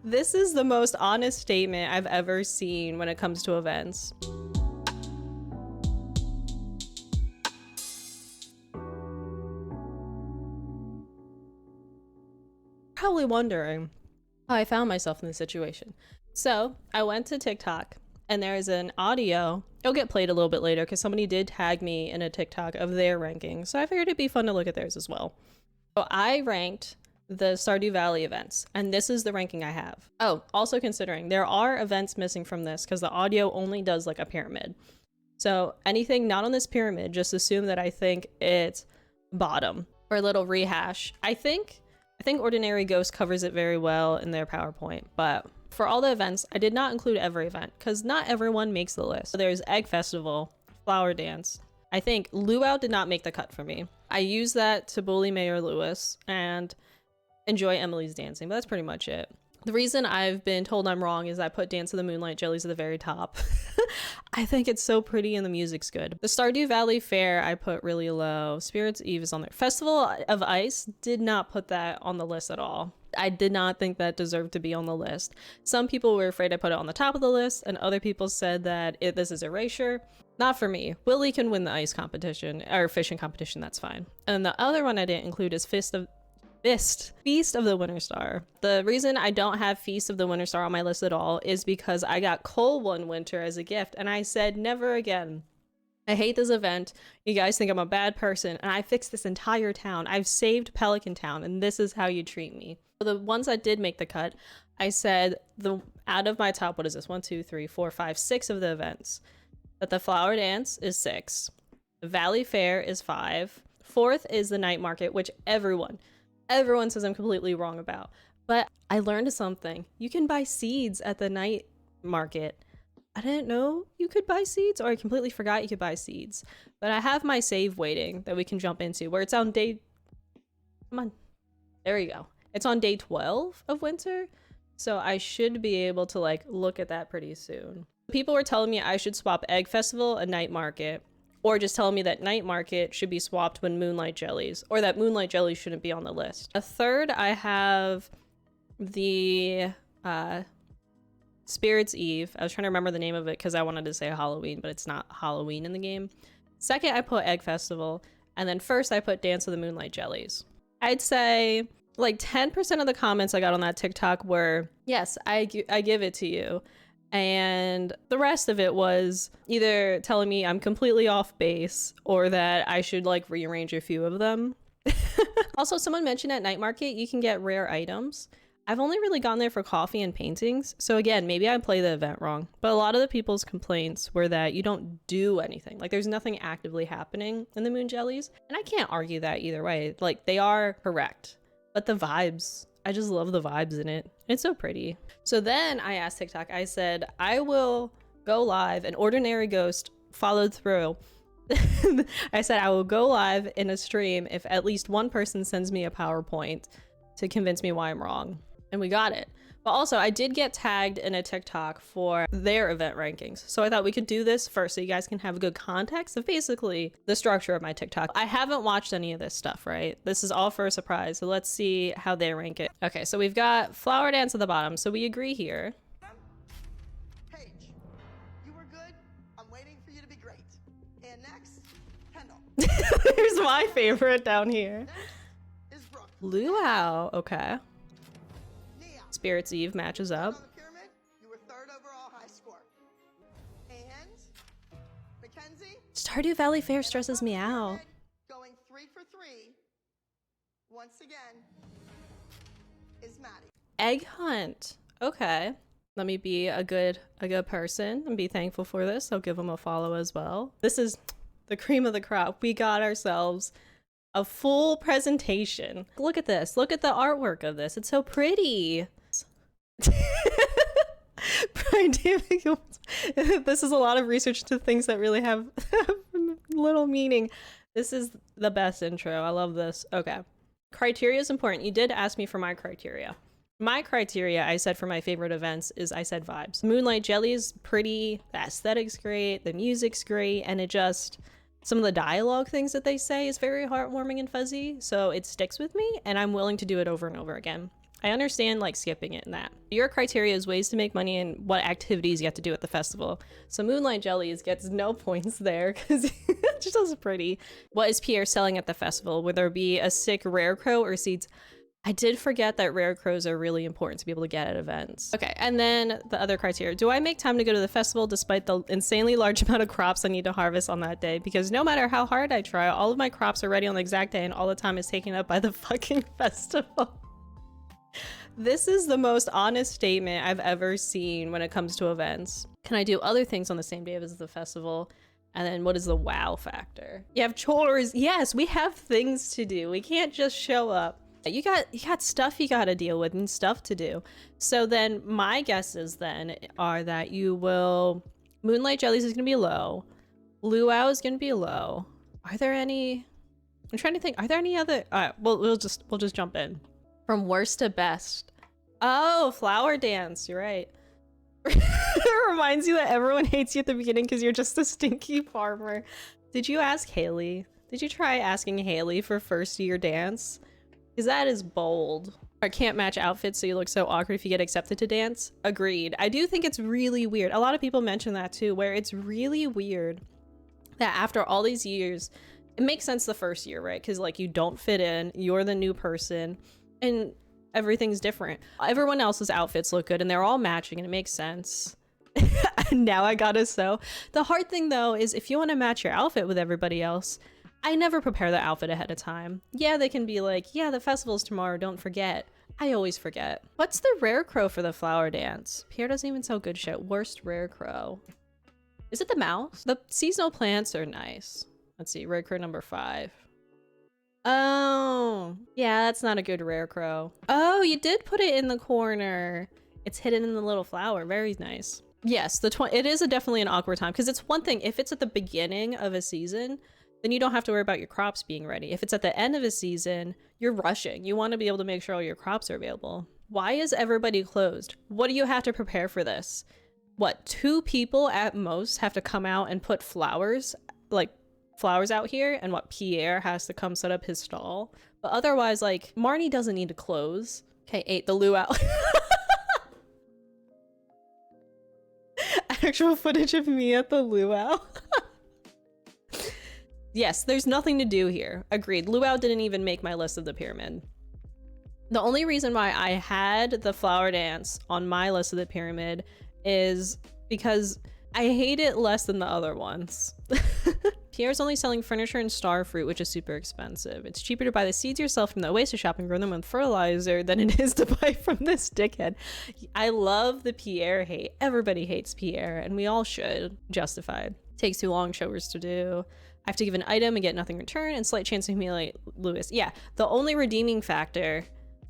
This is the most honest statement I've ever seen when it comes to events. Probably wondering how I found myself in this situation. So I went to TikTok and there's an audio. It'll get played a little bit later because somebody did tag me in a TikTok of their ranking. So I figured it'd be fun to look at theirs as well. So I ranked the Stardew Valley events, and this is the ranking I have. Oh, also considering there are events missing from this because the audio only does like a pyramid. So anything not on this pyramid, just assume that I think it's bottom. For a little rehash, I think Ordinary Ghost covers it very well in their PowerPoint, but for all the events, I did not include every event because not everyone makes the list. So there's Egg Festival, Flower Dance. I think Luau did not make the cut for me. I use that to bully Mayor Lewis and enjoy Emily's dancing, but that's pretty much it. The reason I've been told I'm wrong is I put Dance of the Moonlight Jellies at the very top. I think it's so pretty and the music's good. The Stardew Valley Fair I put really low. Spirits Eve is on there. Festival of Ice did not put that on the list at all. I did not think that deserved to be on the list. Some people were afraid I put it on the top of the list, and other people said that this is erasure. Not for me. Willie can win the ice competition, or fishing competition, that's fine. And the other one I didn't include is Feast of the Winter Star. The reason I don't have Feast of the Winter Star on my list at all is because I got coal one winter as a gift, and I said never again. I hate this event. You guys think I'm a bad person, and I fixed this entire town. I've saved Pelican Town, and this is how you treat me. The ones that did make the cut, I said out of my top, what is this? 1, 2, 3, 4, 5, 6 of the events. That the Flower Dance is 6. The Valley Fair is 5. 4th is the Night Market, which everyone says I'm completely wrong about. But I learned something. You can buy seeds at the Night Market. I didn't know you could buy seeds, or I completely forgot you could buy seeds. But I have my save waiting that we can jump into, where it's on day... Come on. There you go. It's on day 12 of winter, so I should be able to like look at that pretty soon. People were telling me I should swap Egg Festival and Night Market, or just telling me that Night Market should be swapped when Moonlight Jellies, or that Moonlight Jellies shouldn't be on the list. A third, I have the Spirits Eve. I was trying to remember the name of it because I wanted to say Halloween, but it's not Halloween in the game. Second, I put Egg Festival, and then first I put Dance of the Moonlight Jellies. I'd say like 10% of the comments I got on that TikTok were, yes, I give it to you. And the rest of it was either telling me I'm completely off base or that I should like rearrange a few of them. Also, someone mentioned at Night Market, you can get rare items. I've only really gone there for coffee and paintings. So again, maybe I play the event wrong, but a lot of the people's complaints were that you don't do anything. Like there's nothing actively happening in the Moon Jellies. And I can't argue that either way. Like they are correct. But the vibes, I just love the vibes in it. It's so pretty. So then I asked TikTok, I said, I will go live, and Ordinary Ghost followed through. I said, I will go live in a stream if at least one person sends me a PowerPoint to convince me why I'm wrong. And we got it. But also I did get tagged in a TikTok for their event rankings. So I thought we could do this first so you guys can have a good context of basically the structure of my TikTok. I haven't watched any of this stuff, right? This is all for a surprise. So let's see how they rank it. Okay, so we've got Flower Dance at the bottom. So we agree here. Paige, you were good. I'm waiting for you to be great. And next, Kendall. Here's my favorite down here. Next is Brooke. Luau, okay. Nia. Spirits Eve matches up. On the pyramid, you were 3rd overall high score. And Mackenzie. Stardew Valley Fair stresses me out. Going 3 for 3. Once again, is Maddie. Egg Hunt. Okay. Let me be a good person and be thankful for this. I'll give them a follow as well. This is the cream of the crop. We got ourselves a full presentation. Look at this. Look at the artwork of this. It's so pretty. This is a lot of research to things that really have little meaning. This is the best intro. I love this. Okay. Criteria is important. You did ask me for my criteria. My criteria, I said for my favorite events, is I said vibes. Moonlight Jelly's pretty, the aesthetic's great, the music's great, and it just, some of the dialogue things that they say is very heartwarming and fuzzy, so it sticks with me, and I'm willing to do it over and over again. I understand like skipping it and that. Your criteria is ways to make money and what activities you have to do at the festival. So Moonlight Jellies gets no points there because it just looks pretty. What is Pierre selling at the festival? Would there be a sick rare crow or seeds? I did forget that rare crows are really important to be able to get at events. Okay, and then the other criteria. Do I make time to go to the festival despite the insanely large amount of crops I need to harvest on that day? Because no matter how hard I try, all of my crops are ready on the exact day and all the time is taken up by the fucking festival. This is the most honest statement I've ever seen when it comes to events. Can I do other things on the same day as the festival? And then what is the wow factor? You have chores. Yes, we have things to do. We can't just show up. You got stuff you gotta deal with and stuff to do. So then my guesses then are that you will... Moonlight Jellies is gonna be low. Luau is gonna be low. Are there any... I'm trying to think. Are there any other... Alright, we'll just jump in. From worst to best. Oh, flower dance. You're right. It reminds you that everyone hates you at the beginning because you're just a stinky farmer. Did you ask Haley? Did you try asking Haley for first year dance? Because that is bold. I can't match outfits so you look so awkward if you get accepted to dance. Agreed. I do think it's really weird. A lot of people mention that too, where it's really weird that after all these years, it makes sense the first year, right? Because like you don't fit in, you're the new person, and everything's different. Everyone else's outfits look good and they're all matching and it makes sense. Now I gotta sew. The hard thing though is if you want to match your outfit with everybody else, I never prepare the outfit ahead of time. Yeah, they can be like, yeah, the festival's tomorrow, don't forget. I always forget. What's the rare crow for the flower dance? Pierre doesn't even sell good shit. Worst rare crow. Is it the mouse? The seasonal plants are nice. Let's see, rare crow number 5. Oh, yeah, that's not a good rare crow. Oh, you did put it in the corner. It's hidden in the little flower. Very nice. Yes, it is definitely an awkward time because it's one thing if it's at the beginning of a season, then you don't have to worry about your crops being ready. If it's at the end of a season, you're rushing. You want to be able to make sure all your crops are available. Why is everybody closed? What do you have to prepare for this? What, 2 people at most have to come out and put flowers, like flowers out here, and what, Pierre has to come set up his stall? But otherwise, like, Marnie doesn't need to close. Okay, 8, the luau. Actual footage of me at the luau. Yes, there's nothing to do here. Agreed. Luau didn't even make my list of the pyramid. The only reason why I had the flower dance on my list of the pyramid is because I hate it less than the other ones. Pierre's only selling furniture and star fruit, which is super expensive. It's cheaper to buy the seeds yourself from the oasis shop and grow them with fertilizer than it is to buy from this dickhead. I love the Pierre hate. Everybody hates Pierre, and we all should. Justified. Takes too long, chores to do. I have to give an item and get nothing returned, and slight chance to humiliate Lewis. Yeah, the only redeeming factor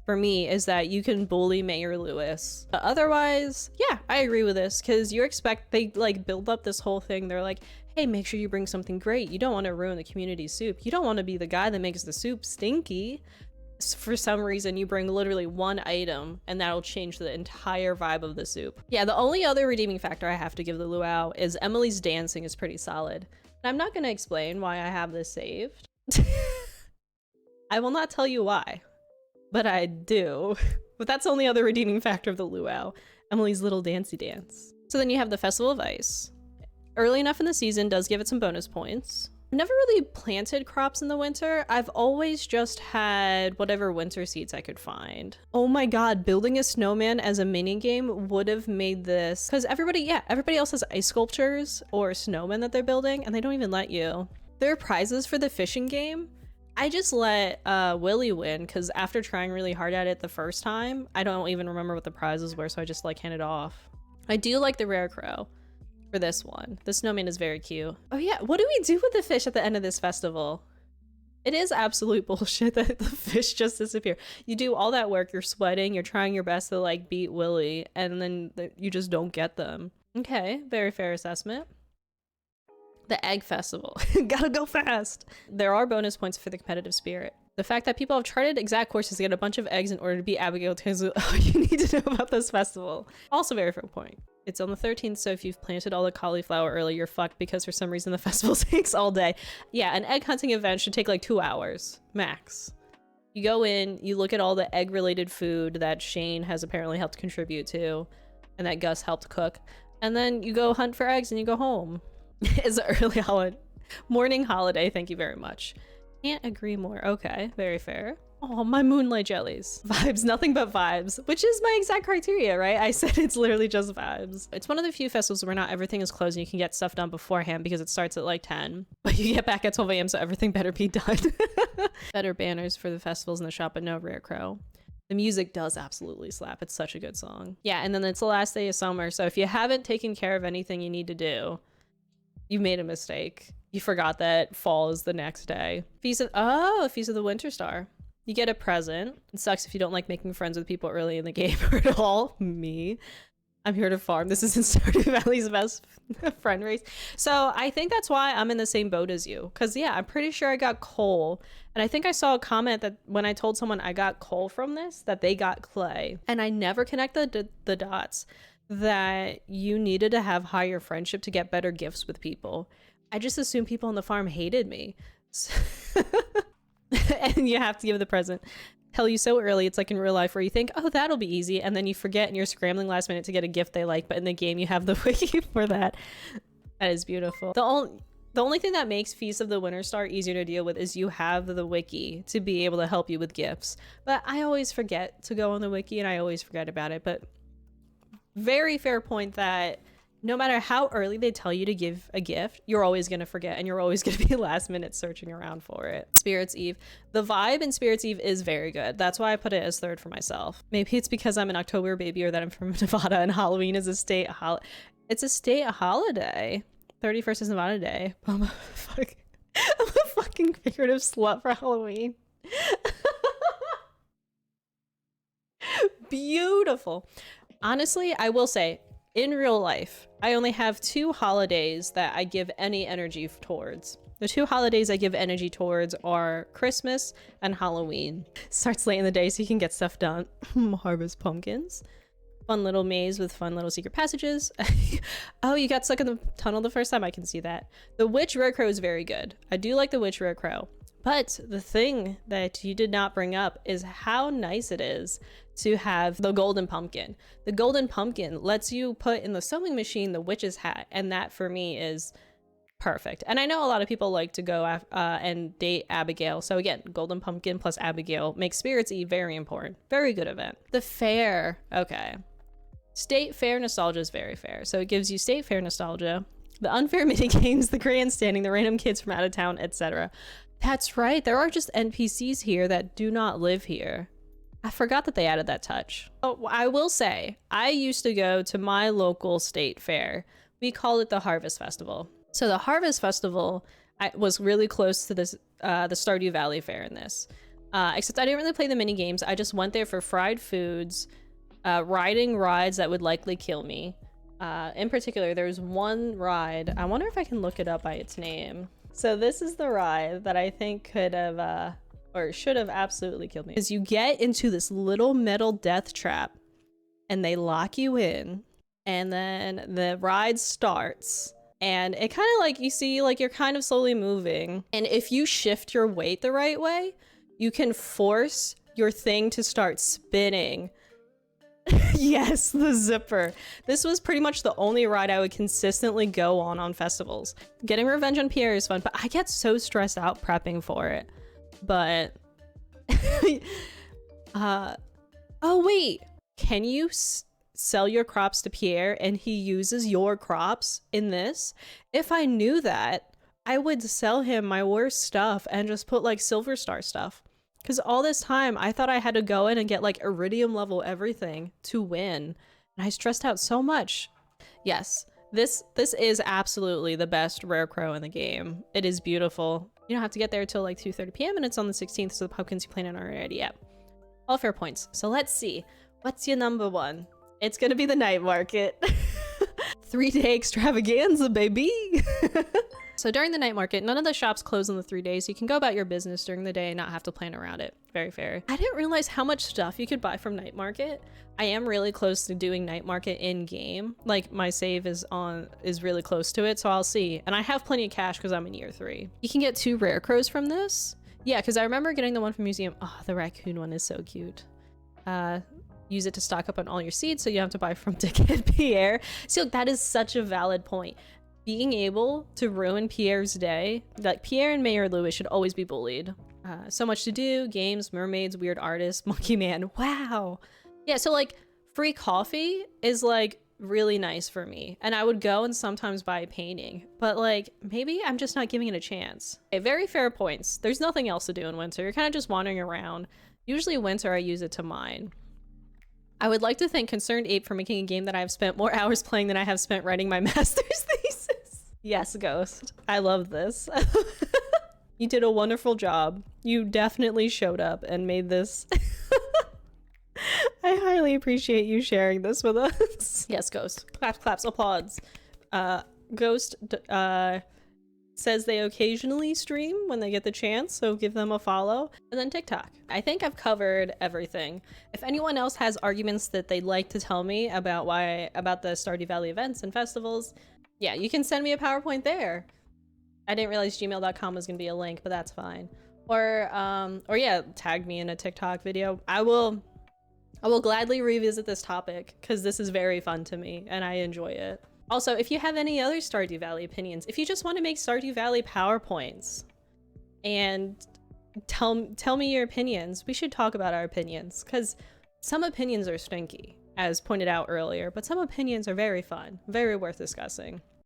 for me is that you can bully Mayor Lewis. But otherwise, yeah, I agree with this, because they like build up this whole thing. They're like, hey, make sure you bring something great. You don't want to ruin the community soup. You don't want to be the guy that makes the soup stinky. For some reason, you bring literally one item, and that'll change the entire vibe of the soup. Yeah, the only other redeeming factor I have to give the luau is Emily's dancing is pretty solid. I'm not going to explain why I have this saved. I will not tell you why, but I do. But that's the only other redeeming factor of the luau, Emily's little dancey dance. So then you have the Festival of Ice. Early enough in the season does give it some bonus points. I've never really planted crops in the winter. I've always just had whatever winter seeds I could find. Oh my god, building a snowman as a mini game would have made this, because everybody else has ice sculptures or snowmen that they're building, and they don't even let you. There are prizes for the fishing game. I just let Willie win, because after trying really hard at it the first time, I don't even remember what the prizes were, so I just like handed off. I do like the rare crow. For this one. The snowman is very cute. Oh yeah, what do we do with the fish at the end of this festival? It is absolute bullshit that the fish just disappear. You do all that work, you're sweating, you're trying your best to like beat Willie, and then you just don't get them. Okay, very fair assessment. The egg festival. Gotta go fast. There are bonus points for the competitive spirit. The fact that people have charted exact courses to get a bunch of eggs in order to be Abigail Taylor's all you need to know about this festival. Also very fair point. It's on the 13th, so if you've planted all the cauliflower early, you're fucked because for some reason the festival takes all day. Yeah, an egg hunting event should take like 2 hours, max. You go in, you look at all the egg-related food that Shane has apparently helped contribute to, and that Gus helped cook, and then you go hunt for eggs and you go home. It's an early morning holiday, thank you very much. Can't agree more. Okay, very fair. Oh, my moonlight jellies. Vibes, nothing but vibes, which is my exact criteria, right? I said it's literally just vibes. It's one of the few festivals where not everything is closed and you can get stuff done beforehand because it starts at like 10, but you get back at 12 a.m. so everything better be done. Better banners for the festivals in the shop, but no Rare Crow. The music does absolutely slap. It's such a good song. Yeah, and then it's the last day of summer, so if you haven't taken care of anything you need to do, you made a mistake. You forgot that fall is the next day. Feast of the Winter Star. You get a present. It sucks if you don't like making friends with people early in the game or at all. Me. I'm here to farm. This isn't Stardew Valley's best friend race. So I think that's why I'm in the same boat as you. Because yeah, I'm pretty sure I got coal. And I think I saw a comment that when I told someone I got coal from this, that they got clay. And I never connected the dots that you needed to have higher friendship to get better gifts with people. I just assumed people on the farm hated me. And you have to give the present. Tell you so early, it's like in real life where you think, oh, that'll be easy, and then you forget and you're scrambling last minute to get a gift they like, but in the game you have the wiki for that. That is beautiful. The only thing that makes Feast of the Winter Star easier to deal with is you have the wiki to be able to help you with gifts. But I always forget to go on the wiki and I always forget about it. But very fair point that no matter how early they tell you to give a gift, you're always going to forget and you're always going to be last minute searching around for it. Spirits Eve. The vibe in Spirits Eve is very good. That's why I put it as third for myself. Maybe it's because I'm an October baby or that I'm from Nevada and Halloween is a state it's a state holiday. 31st is Nevada Day. I'm a fucking figurative slut for Halloween. Beautiful. Honestly, I will say, in real life, I only have 2 holidays that I give any energy towards. The 2 holidays I give energy towards are Christmas and Halloween. Starts late in the day so you can get stuff done. Harvest pumpkins. Fun little maze with fun little secret passages. Oh, you got stuck in the tunnel the first time? I can see that. The Witch Rare Crow is very good. I do like the Witch Rare Crow. But the thing that you did not bring up is how nice it is to have the golden pumpkin. The golden pumpkin lets you put in the sewing machine the witch's hat, and that for me is perfect. And I know a lot of people like to go and date Abigail. So again, golden pumpkin plus Abigail makes Spirits Eve very important. Very good event. The fair. Okay. State fair nostalgia is very fair. So it gives you state fair nostalgia, the unfair mini games, the grandstanding, the random kids from out of town, etc. That's right. There are just NPCs here that do not live here. I forgot that they added that touch. Oh, I will say, I used to go to my local state fair. We call it the Harvest Festival. So the Harvest Festival was really close to this, the Stardew Valley Fair in this. Except I didn't really play the mini games. I just went there for fried foods, riding rides that would likely kill me. In particular, there's one ride. I wonder if I can look it up by its name. So this is the ride that I think could have, or should have absolutely killed me. Is you get into this little metal death trap and they lock you in and then the ride starts and it kind of like, you see like you're kind of slowly moving. And if you shift your weight the right way, you can force your thing to start spinning. Yes, the zipper. This was pretty much the only ride I would consistently go on festivals. Getting revenge on Pierre is fun, but I get so stressed out prepping for it. But oh wait, can you sell your crops to Pierre and he uses your crops in this? If I knew that, I would sell him my worst stuff and just put like Silver Star stuff. Because all this time, I thought I had to go in and get like Iridium level everything to win. And I stressed out so much. Yes, this is absolutely the best Rare Crow in the game. It is beautiful. You don't have to get there till like 2:30 p.m. and it's on the 16th, so the pumpkins you planted aren't ready yet. All fair points. So let's see. What's your number one? It's gonna be the night market. 3-day extravaganza, baby. So during the night market, none of the shops close on the 3 days. So you can go about your business during the day and not have to plan around it. Very fair. I didn't realize how much stuff you could buy from night market. I am really close to doing night market in game. Like my save is really close to it, so I'll see. And I have plenty of cash because I'm in year 3. You can get 2 rare crows from this. Yeah, because I remember getting the one from Museum. Oh, the raccoon one is so cute. Use it to stock up on all your seeds so you don't have to buy from Dick and Pierre. So that is such a valid point. Being able to ruin Pierre's day, like Pierre and Mayor Louis should always be bullied. So much to do, games, mermaids, weird artists, monkey man, wow. Yeah, so like free coffee is like really nice for me. And I would go and sometimes buy a painting, but like maybe I'm just not giving it a chance. Okay, very fair points. There's nothing else to do in winter. You're kind of just wandering around. Usually winter I use it to mine. I would like to thank Concerned Ape for making a game that I have spent more hours playing than I have spent writing my master's thesis. Yes, Ghost. I love this. You did a wonderful job. You definitely showed up and made this. I highly appreciate you sharing this with us. Yes, Ghost. Claps, claps, applause. Ghost says they occasionally stream when they get the chance, so give them a follow. And then TikTok. I think I've covered everything. If anyone else has arguments that they'd like to tell me about about the Stardew Valley events and festivals, yeah, you can send me a PowerPoint there. I didn't realize gmail.com was gonna be a link, but that's fine. Or yeah, tag me in a TikTok video. I will gladly revisit this topic because this is very fun to me and I enjoy it. Also, if you have any other Stardew Valley opinions, if you just want to make Stardew Valley PowerPoints and tell me your opinions, we should talk about our opinions because some opinions are stinky, as pointed out earlier, but some opinions are very fun, very worth discussing.